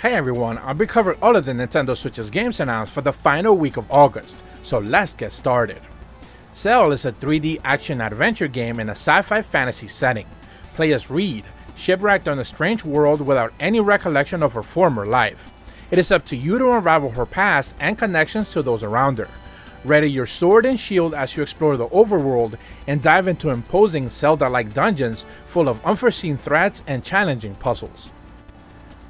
Hey everyone, I'll be covering all of the Nintendo Switch's games announced for the final week of August, so let's get started. XEL is a 3D action-adventure game in a sci-fi fantasy setting. Play as Reed, shipwrecked on a strange world without any recollection of her former life. It is up to you to unravel her past and connections to those around her. Ready your sword and shield as you explore the overworld and dive into imposing Zelda-like dungeons full of unforeseen threats and challenging puzzles.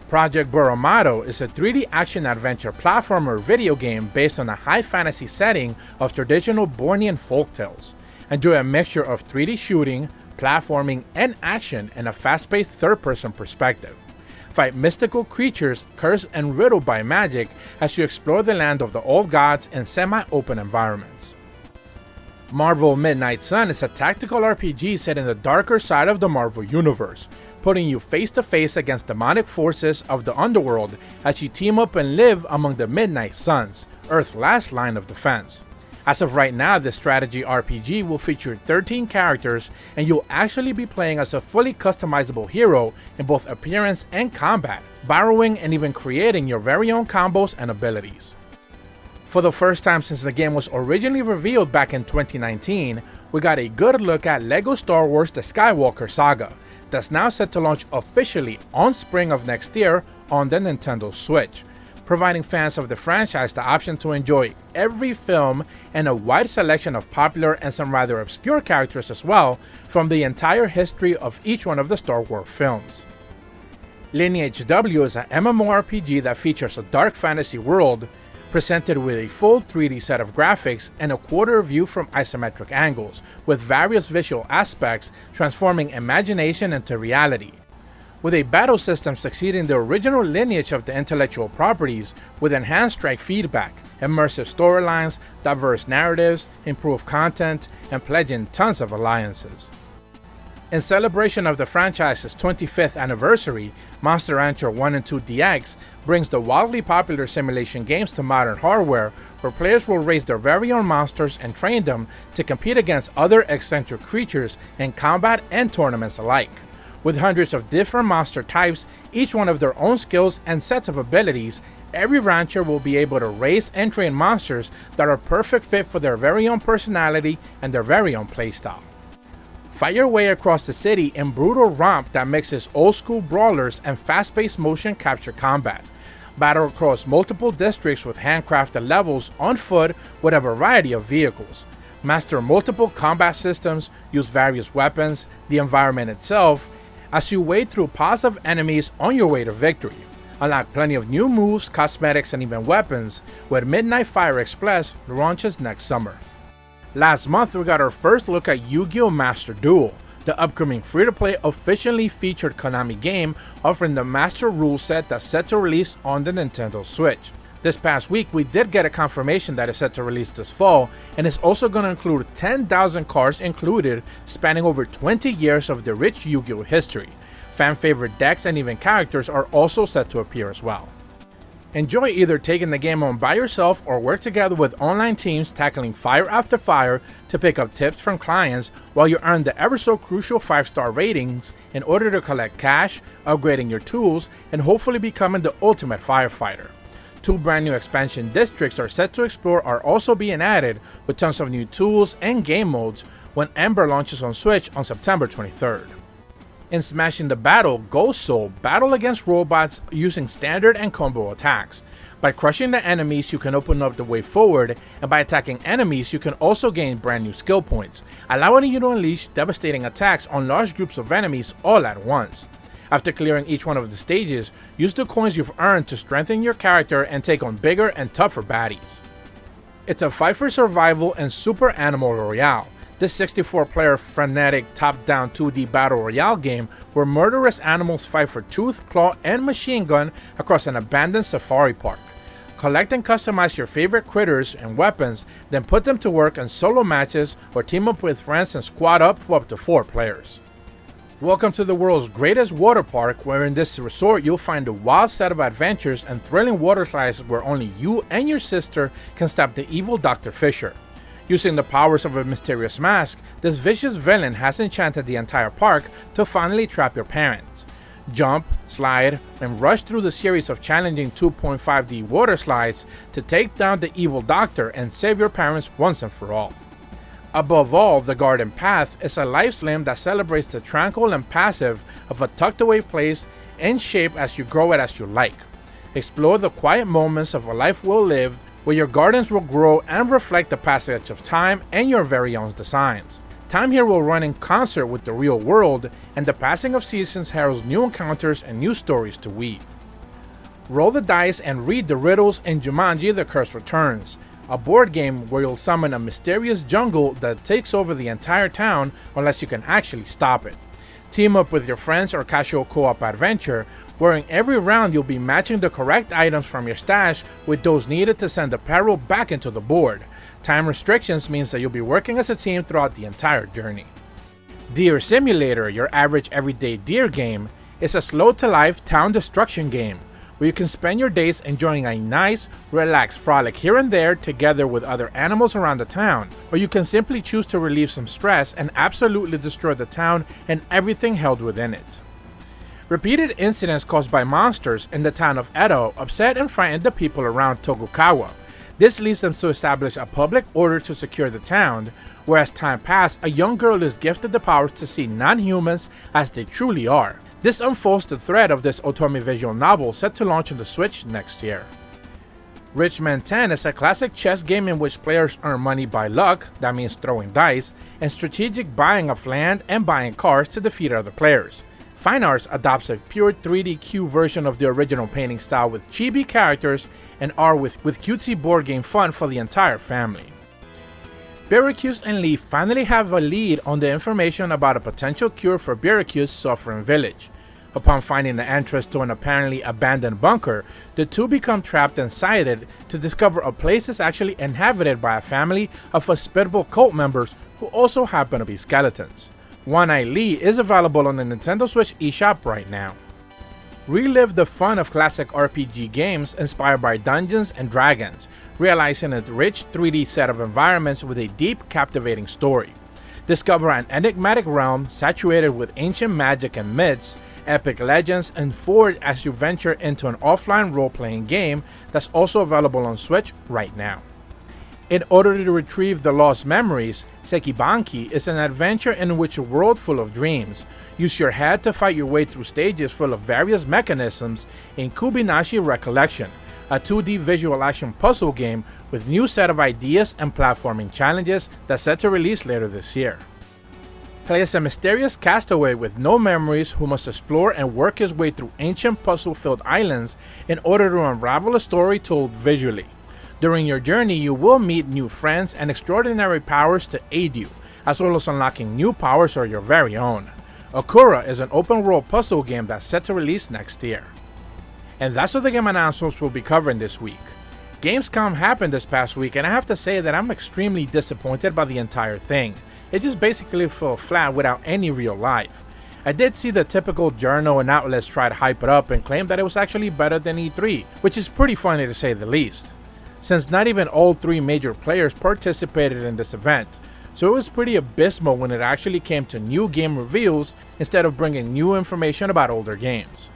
Project Buramato is a 3D action-adventure platformer video game based on a high fantasy setting of traditional Bornean folktales. Enjoy a mixture of 3D shooting, platforming, and action in a fast-paced third-person perspective. Fight mystical creatures cursed and riddled by magic as you explore the land of the old gods in semi-open environments. Marvel Midnight Sun is a tactical RPG set in the darker side of the Marvel Universe, putting you face to face against demonic forces of the underworld as you team up and live among the Midnight Suns, Earth's last line of defense. As of right now, this strategy RPG will feature 13 characters, and you'll actually be playing as a fully customizable hero in both appearance and combat, borrowing and even creating your very own combos and abilities. For the first time since the game was originally revealed back in 2019, we got a good look at LEGO Star Wars The Skywalker Saga, that's now set to launch officially on spring of next year on the Nintendo Switch, providing fans of the franchise the option to enjoy every film and a wide selection of popular and some rather obscure characters as well from the entire history of each one of the Star Wars films. Lineage W is an MMORPG that features a dark fantasy world presented with a full 3D set of graphics and a quarter view from isometric angles, with various visual aspects transforming imagination into reality. With a battle system succeeding the original lineage of the intellectual properties, with enhanced strike feedback, immersive storylines, diverse narratives, improved content, and pledging tons of alliances. In celebration of the franchise's 25th anniversary, Monster Rancher 1 and 2 DX brings the wildly popular simulation games to modern hardware, where players will raise their very own monsters and train them to compete against other eccentric creatures in combat and tournaments alike. With hundreds of different monster types, each one of their own skills and sets of abilities, every rancher will be able to raise and train monsters that are perfect fit for their very own personality and their very own playstyle. Fight your way across the city in brutal romp that mixes old-school brawlers and fast-paced motion capture combat. Battle across multiple districts with handcrafted levels on foot with a variety of vehicles. Master multiple combat systems, use various weapons, the environment itself, as you wade through piles of enemies on your way to victory. Unlock plenty of new moves, cosmetics, and even weapons, with Midnight Fire Express launches next summer. Last month, we got our first look at Yu-Gi-Oh! Master Duel, the upcoming free-to-play officially featured Konami game offering the Master Rule set that's set to release on the Nintendo Switch. This past week, we did get a confirmation that it's set to release this fall, and it's also going to include 10,000 cards included, spanning over 20 years of the rich Yu-Gi-Oh! History. Fan-favorite decks and even characters are also set to appear as well. Enjoy either taking the game on by yourself or work together with online teams tackling fire after fire to pick up tips from clients while you earn the ever so crucial 5-star ratings in order to collect cash, upgrading your tools, and hopefully becoming the ultimate firefighter. 2 brand new expansion districts are set to explore are also being added, with tons of new tools and game modes when Embr launches on Switch on September 23rd. In Smashing the Battle, Ghost Soul battle against robots using standard and combo attacks. By crushing the enemies, you can open up the way forward, and by attacking enemies, you can also gain brand new skill points, allowing you to unleash devastating attacks on large groups of enemies all at once. After clearing each one of the stages, use the coins you've earned to strengthen your character and take on bigger and tougher baddies. It's a fight for survival and Super Animal Royale. This 64-player frenetic top-down 2D battle royale game where murderous animals fight for tooth, claw, and machine gun across an abandoned safari park. Collect and customize your favorite critters and weapons, then put them to work in solo matches or team up with friends and squad up for up to 4 players. Welcome to the world's greatest water park, where in this resort you'll find a wild set of adventures and thrilling water slides where only you and your sister can stop the evil Dr. Fisher. Using the powers of a mysterious mask, this vicious villain has enchanted the entire park to finally trap your parents. Jump, slide, and rush through the series of challenging 2.5D water slides to take down the evil doctor and save your parents once and for all. Above all, the Garden Path is a life slim that celebrates the tranquil and passive of a tucked away place and shape as you grow it as you like. Explore the quiet moments of a life well lived, where your gardens will grow and reflect the passage of time and your very own designs. Time here will run in concert with the real world, and the passing of seasons heralds new encounters and new stories to weave. Roll the dice and read the riddles in Jumanji: The Curse Returns, a board game where you'll summon a mysterious jungle that takes over the entire town unless you can actually stop it. Team up with your friends or casual co-op adventure, where in every round you'll be matching the correct items from your stash with those needed to send the peril back into the board. Time restrictions means that you'll be working as a team throughout the entire journey. DEEEER Simulator, your average everyday deer game, is a slow-to-life town destruction game, where you can spend your days enjoying a nice, relaxed frolic here and there together with other animals around the town, or you can simply choose to relieve some stress and absolutely destroy the town and everything held within it. Repeated incidents caused by monsters in the town of Edo upset and frightened the people around Tokugawa. This leads them to establish a public order to secure the town, where as time passed, a young girl is gifted the powers to see non-humans as they truly are. This unfolds the thread of this Otome visual novel set to launch on the Switch next year. Rich Man 10 is a classic chess game in which players earn money by luck, that means throwing dice, and strategic buying of land and buying cars to defeat other players. Fine Arts adopts a pure 3D cube version of the original painting style with chibi characters and art with cutesy board game fun for the entire family. Syracuse and Lee finally have a lead on the information about a potential cure for Syracuse's suffering village. Upon finding the entrance to an apparently abandoned bunker, the two become trapped inside it to discover a place is actually inhabited by a family of hospitable cult members who also happen to be skeletons. One Eye Lee is available on the Nintendo Switch eShop right now. Relive the fun of classic RPG games inspired by Dungeons & Dragons, realizing a rich 3D set of environments with a deep, captivating story. Discover an enigmatic realm saturated with ancient magic and myths, epic legends, and forge as you venture into an offline role-playing game that's also available on Switch right now. In order to retrieve the lost memories, Sekibanki is an adventure in which a world full of dreams. Use your head to fight your way through stages full of various mechanisms in Kubinashi Recollection, a 2D visual action puzzle game with new set of ideas and platforming challenges that's set to release later this year. Play as a mysterious castaway with no memories who must explore and work his way through ancient puzzle-filled islands in order to unravel a story told visually. During your journey, you will meet new friends and extraordinary powers to aid you, as well as unlocking new powers of your very own. Akurra is an open-world puzzle game that's set to release next year. And that's all the game announcements we'll be covering this week. Gamescom happened this past week, and I have to say that I'm extremely disappointed by the entire thing. It just basically fell flat without any real life. I did see the typical journal and outlets try to hype it up and claim that it was actually better than E3, which is pretty funny to say the least, since not even all three major players participated in this event, so it was pretty abysmal when it actually came to new game reveals instead of bringing new information about older games.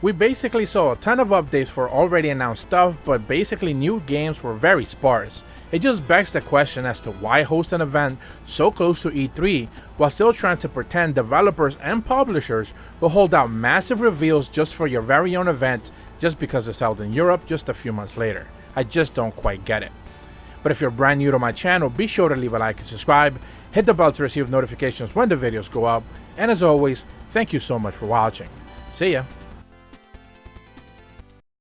We basically saw a ton of updates for already announced stuff, but basically new games were very sparse. It just begs the question as to why host an event so close to E3 while still trying to pretend developers and publishers will hold out massive reveals just for your very own event just because it's held in Europe just a few months later. I just don't quite get it. But if you're brand new to my channel, be sure to leave a like and subscribe, hit the bell to receive notifications when the videos go up, and as always, thank you so much for watching. See ya!